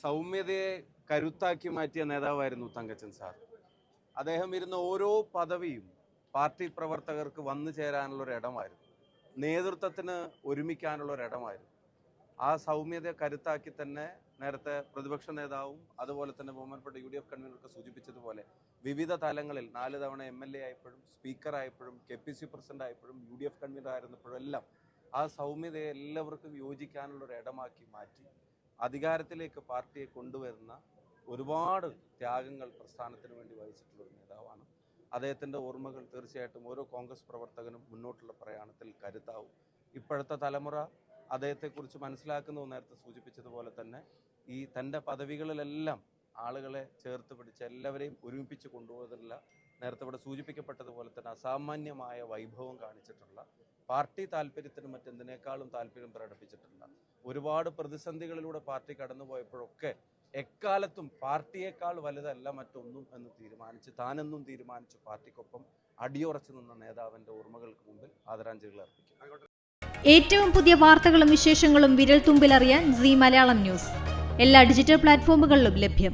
സൗമ്യതയെ കരുത്താക്കി മാറ്റിയ നേതാവായിരുന്നു തങ്കച്ചൻ സാർ. അദ്ദേഹം ഇരുന്ന ഓരോ പദവിയും പാർട്ടി പ്രവർത്തകർക്ക് വന്നു ചേരാനുള്ളൊരിടമായിരുന്നു, നേതൃത്വത്തിന് ഒരുമിക്കാനുള്ളൊരിടമായിരുന്നു. ആ സൗമ്യത കരുത്താക്കി തന്നെ നേരത്തെ പ്രതിപക്ഷ നേതാവും അതുപോലെ തന്നെ ബഹുമാനപ്പെട്ട UDF കൺവീനറൊക്കെ സൂചിപ്പിച്ചതുപോലെ വിവിധ തലങ്ങളിൽ 4 തവണ MLA ആയപ്പോഴും, സ്പീക്കറായപ്പോഴും, KPC പ്രസിഡന്റ് ആയപ്പോഴും, UDF കൺവീനർ ആയിരുന്നപ്പോഴും എല്ലാം ആ സൗമ്യതയെ എല്ലാവർക്കും യോജിക്കാനുള്ളൊരു ഇടമാക്കി മാറ്റി അധികാരത്തിലേക്ക് പാർട്ടിയെ കൊണ്ടുവരുന്ന ഒരുപാട് ത്യാഗങ്ങൾ പ്രസ്ഥാനത്തിന് വേണ്ടി വഹിച്ചിട്ടുള്ള ഒരു നേതാവാണ്. അദ്ദേഹത്തിൻ്റെ ഓർമ്മകൾ തീർച്ചയായിട്ടും ഓരോ കോൺഗ്രസ് പ്രവർത്തകനും മുന്നോട്ടുള്ള പ്രയാണത്തിൽ കരുത്താവും. ഇപ്പോഴത്തെ തലമുറ അദ്ദേഹത്തെക്കുറിച്ച് മനസ്സിലാക്കുന്നത് നേരത്തെ സൂചിപ്പിച്ചതുപോലെ തന്നെ ഈ തൻ്റെ പദവികളിലെല്ലാം ആളുകളെ ചേർത്ത് പിടിച്ച് എല്ലാവരെയും ഒരുമിപ്പിച്ച് കൊണ്ടുപോകുന്നില്ല. നേരത്തെ ഇവിടെ സൂചിപ്പിക്കപ്പെട്ടതുപോലെ തന്നെ അസാമാന്യമായ വൈഭവം കാണിച്ചിട്ടുള്ള, പാർട്ടി താല്പര്യത്തിന് മറ്റെന്തിനേക്കാളും താല്പര്യം പ്രകടിപ്പിച്ചിട്ടുള്ള, ഒരുപാട് പ്രതിസന്ധികളിലൂടെ പാർട്ടി കടന്നുപോയപ്പോഴൊക്കെ എക്കാലത്തും പാർട്ടിയേക്കാൾ വലുതല്ല മറ്റൊന്നും എന്ന് തീരുമാനിച്ച്, താനെന്നും തീരുമാനിച്ച് പാർട്ടിക്കൊപ്പം അടിയുറച്ചു നിന്ന നേതാവിൻ്റെ ഓർമ്മകൾക്ക് മുമ്പിൽ ആദരാഞ്ജലികൾ അർപ്പിക്കും. ഏറ്റവും പുതിയ വാർത്തകളും വിശേഷങ്ങളും വിരൽ തുമ്പിലറിയാൻ സീ മലയാളം ന്യൂസ് എല്ലാ ഡിജിറ്റൽ പ്ലാറ്റ്ഫോമുകളിലും ലഭ്യം.